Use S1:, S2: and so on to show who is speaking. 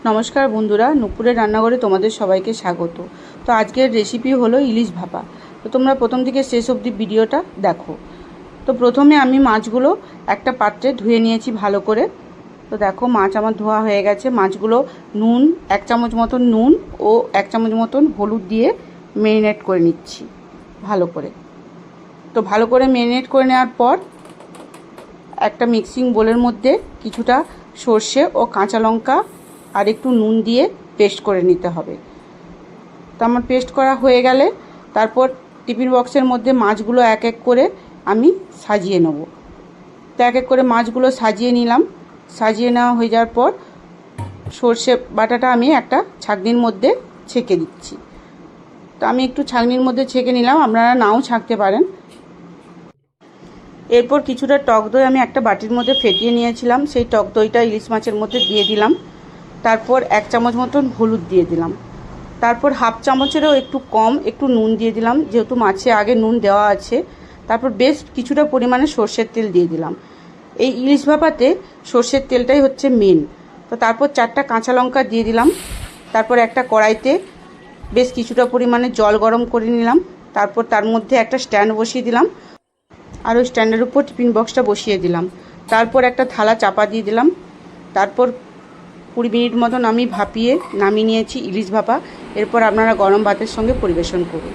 S1: নমস্কার বন্ধুরা, নুপুরের রান্নাঘরে তোমাদের সবাইকে স্বাগত। তো আজকের রেসিপি হলো ইলিশ ভাপা। তো তোমরা প্রথম থেকে শেষ অবধি ভিডিওটা দেখো। তো প্রথমে আমি মাছগুলো একটা পাত্রে ধুয়ে নিয়েছি ভালো করে। তো দেখো মাছ আমার ধোয়া হয়ে গেছে। মাছগুলো নুন 1 চামচ মতন নুন ও 1 চামচ মতন হলুদ দিয়ে ম্যারিনেট করে নিচ্ছি ভালো করে। তো ভালো করে ম্যারিনেট করে নেওয়ার পর একটা মিক্সিং বোলের মধ্যে কিছুটা সর্ষে ও কাঁচা লঙ্কা আর একটু নুন দিয়ে পেস্ট করে নিতে হবে। তো আমার পেস্ট করা হয়ে গেলে তারপর টিফিন বক্সের মধ্যে মাছগুলো এক এক করে আমি সাজিয়ে নেব। তো এক এক করে মাছগুলো সাজিয়ে নিলাম। সাজিয়ে নেওয়া হয়ে যাওয়ার পর সর্ষে বাটাটা আমি একটা ছাঁকনির মধ্যে ছেঁকে দিচ্ছি। তো আমি একটু ছাঁকনির মধ্যে ছেঁকে নিলাম, আপনারা নাও ছাঁকতে পারেন। এরপর কিছুটা টক দই আমি একটা বাটির মধ্যে ফেটিয়ে নিয়েছিলাম, সেই টক দইটা ইলিশ মাছের মধ্যে দিয়ে দিলাম। তারপর 1 চামচ মতন হলুদ দিয়ে দিলাম। তারপর হাফ চামচেরও একটু কম একটু নুন দিয়ে দিলাম, যেহেতু মাছে আগে নুন দেওয়া আছে। তারপর বেশ কিছুটা পরিমাণে সর্ষের তেল দিয়ে দিলাম। এই ইলিশ ভাপাতে সর্ষের তেলটাই হচ্ছে মেন। তো তারপর 4টা কাঁচা লঙ্কা দিয়ে দিলাম। তারপর একটা কড়াইতে বেশ কিছুটা পরিমাণে জল গরম করে নিলাম। তারপর তার মধ্যে একটা স্ট্যান্ড বসিয়ে দিলাম আর ওই স্ট্যান্ডের উপর টিফিন বক্সটা বসিয়ে দিলাম। তারপর একটা থালা চাপা দিয়ে দিলাম। তারপর 20 মিনিট মতন আমি ভাপিয়ে নামিয়ে নিয়েছি ইলিশ ভাপা। এরপর আপনারা গরম ভাতের সঙ্গে পরিবেশন করুন।